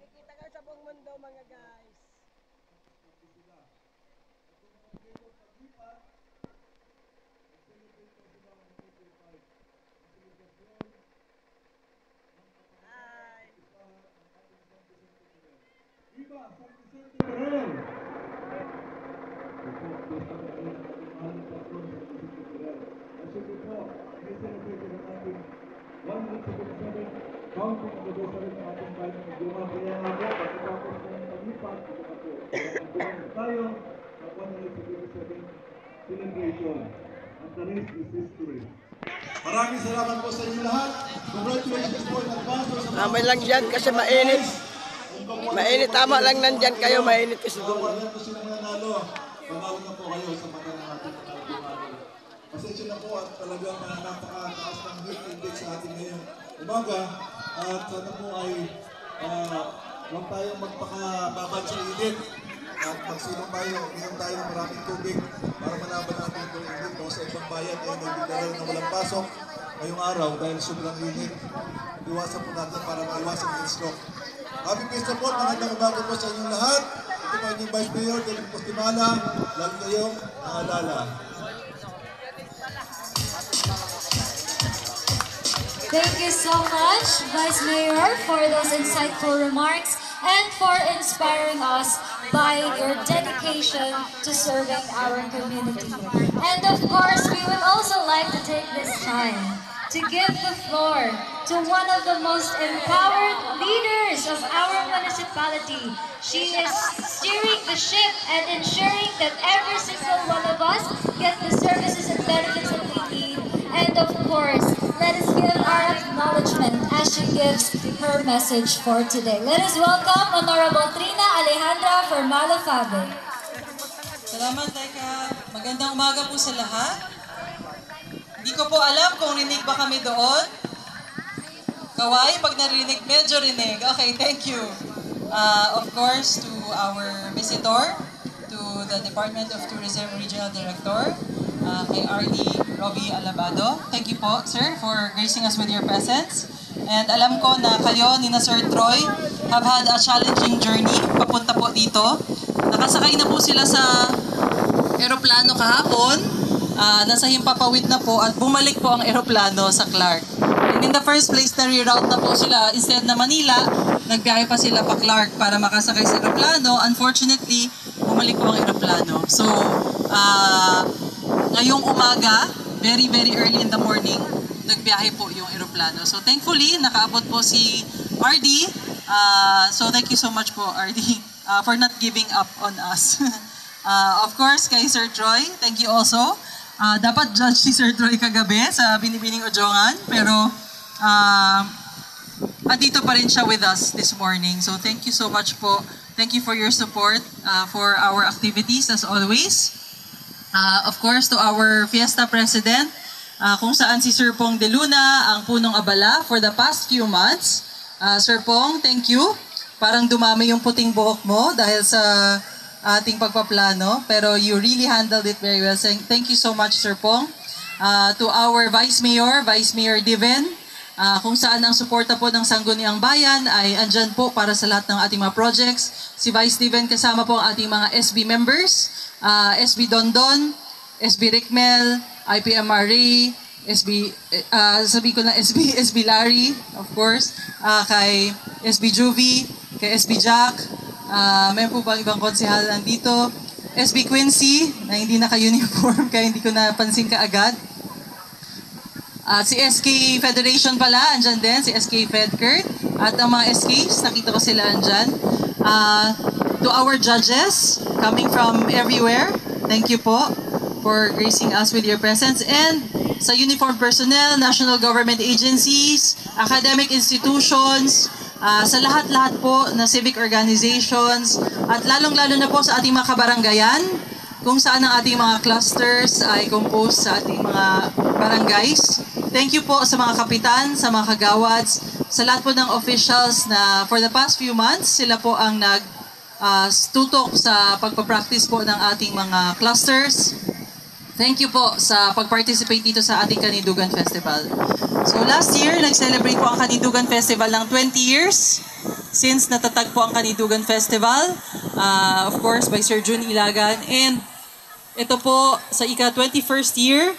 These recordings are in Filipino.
Makikita kayo sa buong mundo mga guys. Ay. Viva San Vicente Ferrer! Siyempre po, may celebrate ng ating 177 counting anniversary ng ating bayan ng Guma. Kaya nga po, pagkatapos ng paglipat, tayo sa 177 celebration. And the rest is history. Maraming salamat po sa inyo lahat. Congratulations po in advance sa mga Mamay lang dyan kasi mainit. Mainit, tama lang nandyan kayo, mainit kasi doon. Kung sino mananalo, panalo na po kayo sa mata ng ating mga Gumano. Pasensya na po at talagang napakataas ng heat index sa ating ngayong umaga. At sana po ay huwag tayong magpakababad sa init. At magsulong tayo, uminom tayo ng maraming tubig para malaban natin itong init. Kung sa ibang bayan ay nagdidalaw na walang pasok ngayong araw dahil sobrang init. Iwasan po natin para maiwasan yung stroke. Happy Fiesta po, magandang umaga po sa inyong lahat. Ito po inyong Vice Mayor, David Postimala. Lagi kayong naalala. Thank you so much, Vice Mayor, for those insightful remarks and for inspiring us by your dedication to serving our community. And of course, we would also like to take this time to give the floor to one of the most empowered leaders of our municipality. She is steering the ship and ensuring that every single one of us get the services and benefits that we need. And of course, let us give our acknowledgement as she gives her message for today. Let us welcome Honorable Trina Alejandra Formalo-Fabe. Salamat, Teka. Magandang umaga po sa lahat. Hindi ko po alam kung rinig ba kami doon. Kawai, pag narinig, medyo rinig. Okay, thank you. Of course, to our visitor, to the Department of Tourism Regional Director, kay RD Robbie Alabado. Thank you po, sir, for gracing us with your presence. And alam ko na kayo, ni na Sir Troy, have had a challenging journey papunta po dito. Nakasakay na po sila sa eroplano kahapon. Nasa Himpapawid na po at bumalik po ang eroplano sa Clark. And in the first place, na-reroute na po sila. Instead na Manila, nagbiyahe pa sila pa Clark para makasakay sa eroplano. Unfortunately, bumalik po ang eroplano. So, ngayong umaga, very early in the morning, nagbiyahe po yung eroplano. So thankfully, nakaabot po si RD. So thank you so much po, RD, for not giving up on us. Of course, kay Sir Troy, thank you also. Dapat judge si Sir Troy kagabi sa Binibining Ojongan, pero andito pa rin siya with us this morning. So thank you so much po. Thank you for your support for our activities as always. Of course, to our Fiesta President, kung saan si Sir Pong De Luna ang punong abala for the past few months. Sir Pong, thank you. Parang dumami yung puting buhok mo dahil sa ating pagpaplano, pero you really handled it very well. Thank you so much, Sir Pong. To our Vice Mayor Diven, kung saan ang suporta po ng Sangguniang Bayan ay andyan po para sa lahat ng ating mga projects. Si Vice Diven kasama po ang ating mga SB members, SB Dondon, SB Rickmel, IPMRA, sabi ko na SB Larry, of course, kay SB Juvie, kay SB Jack, may po bang ibang konsehal nandito, SB Quincy, na hindi naka-uniform kaya hindi ko napansin kaagad. Si SK Federation pala, andyan din, si SK Fedkert, at ang mga SKs, nakita ko sila andyan. To our judges, coming from everywhere, thank you po for gracing us with your presence. And sa uniform personnel, national government agencies, academic institutions, sa lahat-lahat po na civic organizations, at lalong-lalo na po sa ating mga kabaranggayan, kung saan ang ating mga clusters ay composed sa ating mga barangays. Thank you po sa mga kapitan, sa mga kagawads, sa lahat po ng officials na for the past few months, sila po ang tutok sa pagpapractice po ng ating mga clusters. Thank you po sa pag-participate dito sa ating Kanindugan Festival. So last year, nag-celebrate po ang Kanindugan Festival ng 20 years since natatag po ang Kanindugan Festival. Of course, by Sir Jun Ilagan. And ito po, sa ika-21st year,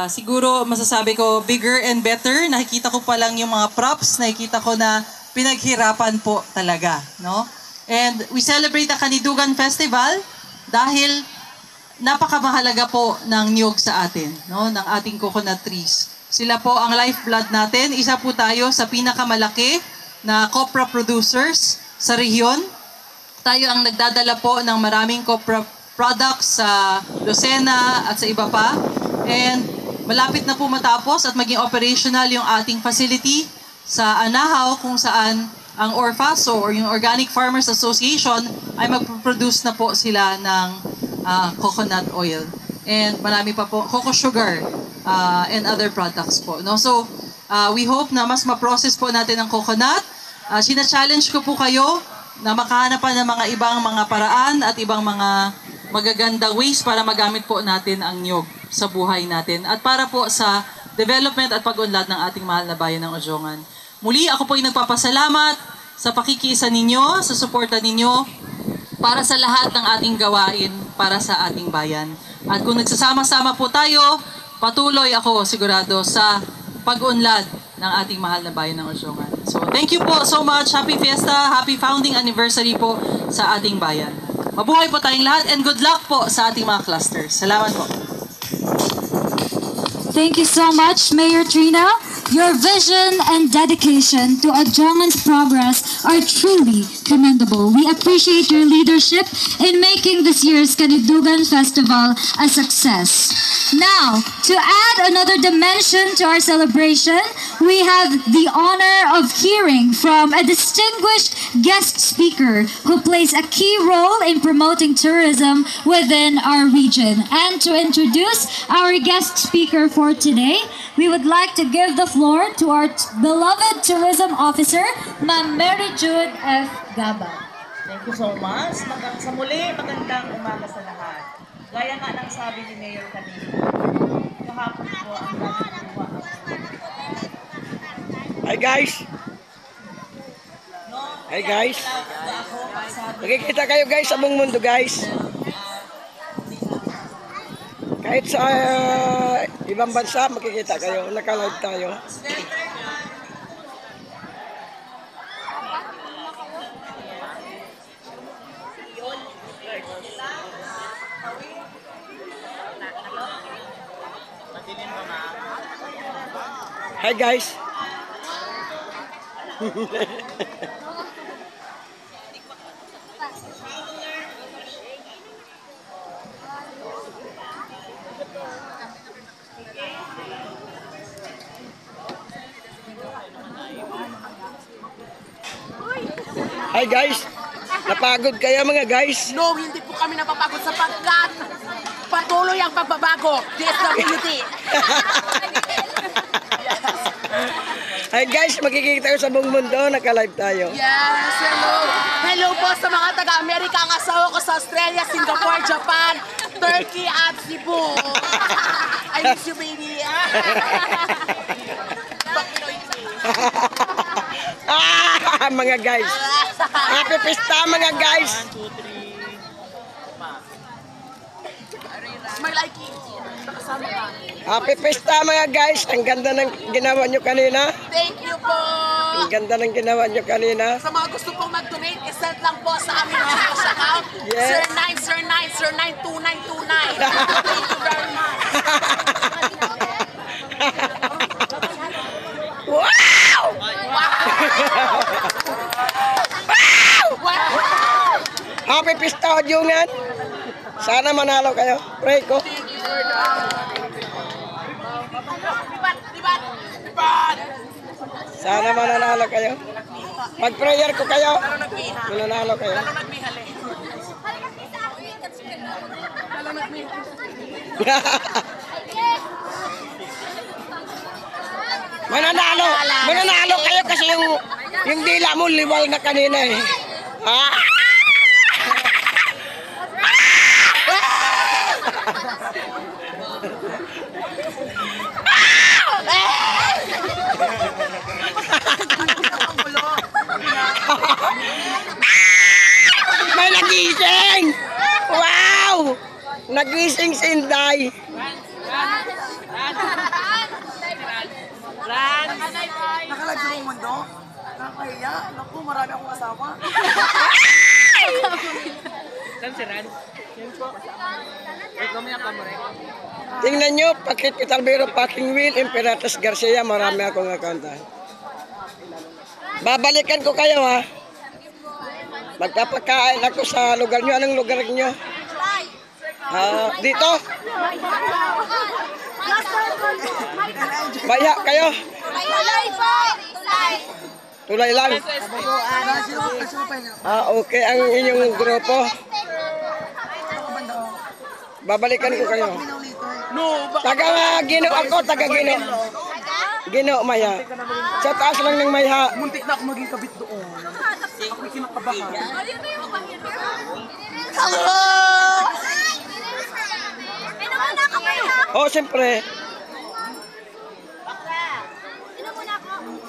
siguro masasabi ko bigger and better. Nakikita ko pa lang yung mga props, nakikita ko na pinaghirapan po talaga, no? And we celebrate ang Kanindugan Festival dahil napakamahalaga po ng niyog sa atin, no? Ng ating coconut trees. Sila po ang lifeblood natin. Isa po tayo sa pinakamalaki na copra producers sa rehiyon. Tayo ang nagdadala po ng maraming copra products sa Lucena at sa iba pa. And malapit na po matapos at maging operational yung ating facility sa Anahaw kung saan ang ORFASO or yung Organic Farmers Association ay magproduce na po sila ng coconut oil. And marami pa po, cocoa sugar and other products po. No? So, we hope na mas ma-process po natin ang coconut. Sina-challenge ko po kayo na makahanap pa ng mga ibang mga paraan at ibang mga magagandang ways para magamit po natin ang niyog sa buhay natin at para po sa development at pag-unlad ng ating mahal na bayan ng Ojongan. Muli, ako po ay nagpapasalamat sa pakikiisa ninyo, sa suporta ninyo para sa lahat ng ating gawain para sa ating bayan. At kung nagsasama-sama po tayo, patuloy ako sigurado sa pag-unlad ng ating mahal na bayan ng Ojongan. So, thank you po so much. Happy Fiesta, happy founding anniversary po sa ating bayan. Mabuhay po tayong lahat and good luck po sa ating mga clusters. Salamat po. Thank you so much, Mayor Trina. Your vision and dedication to Ojongan's progress are truly commendable. We appreciate your leadership in making this year's Kanindugan Festival a success. Now, to add another dimension to our celebration, we have the honor of hearing from a distinguished guest speaker who plays a key role in promoting tourism within our region. And to introduce our guest speaker for today, we would like to give the floor to our beloved tourism officer, Ma'am Mary Jude F. Gabal. Thank you so much. Sa muli, magandang umaga sa lahat. Gaya nga ng sabi ni Mayor kanina, kahapon po ang nagkukuha ako. Hi guys! Hi guys! Nakikita kayo guys sa buong mundo guys. Kahit sa ibang bansa makikita kayo, naka-live tayo. Hi guys! Hi guys! Napagod kaya mga guys? No, hindi po kami napapagod sapagkat patuloy ang pagbabago. DSWD. Hi guys, makikita tayo sa buong mundo, naka-live tayo. Yes, hello. Hello po sa mga taga-Amerika, ang asawa ko sa Australia, Singapore, Japan, Turkey at Cebu. I miss you, baby. Mga guys. Happy Fiesta mga guys. Smile like it. Nakasama ka. Happy Fiesta mga guys. Ang ganda ng ginawa nyo kanina. Thank you po. Ang ganda ng ginawa nyo kanina. Sa mga gusto pong mag-donate, isend lang po sa aming Gcash account. Yes. Sir9292929. Thank you very much. Wow! Happy Fiesta Ojongan. Sana manalo kayo. Pray ko. Sana mananalo kayo. Mag-prayer ko kayo. Mananalo kayo. Mananalo. Mananalo kayo kasi yung dila mo liwal na kanina eh. Ah! nagising! Wow! Nagising si Inday. Nakalag sa buong mundo? Nakakaya? Naku, marami akong kasama. Tingnan nyo, Pakit Pitalbero, Packing Wheel, Imperatriz Garcia, marami akong nakanta. Babalikan ko kayo ha. Magpapakain ako sa lugar nyo. Anong lugar nyo? Dito? Baya kayo? Tulay lang. Okay, ang inyong grupo. Babalikan ko kayo. Taga Gino ako, taga Gino. Gino, Maya. Sa taas lang ng Maya. Muntik na ako maging kabit doon. Ako kinakabahan. Oh, siyempre.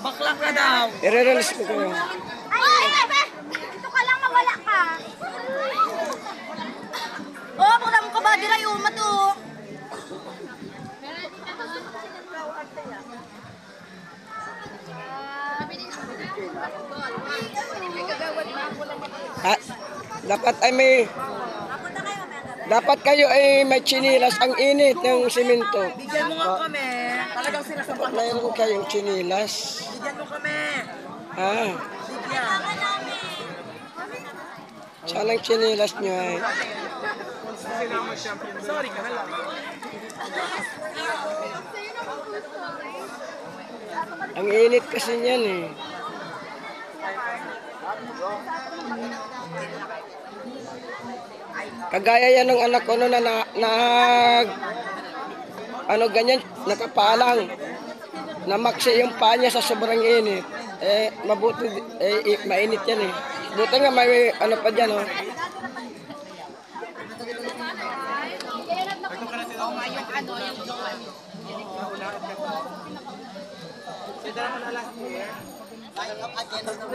Bakla ka daw. I-release ko kayo. Ito ka lang, mawala ka. Oh, pagdamo ka ba? Diray, umato. Ha? Dapat kayo ay may chinilas. Ang init ng simento. Bigyan mo nga kami. Talagang sinasampal. Mayroon kayong chinilas. Bigyan mo kami. Ah, Bigyan. saan ang chinilas nyo ay? Sorry ka na lang. Ang init kasi niyan eh. Kagaya yan ng anak ko no na ano ganyan, nakapalang. Namaksi yung paa niya sa sobrang init. Mabuti, mainit yan eh. Buti nga may ano pa dyan oh.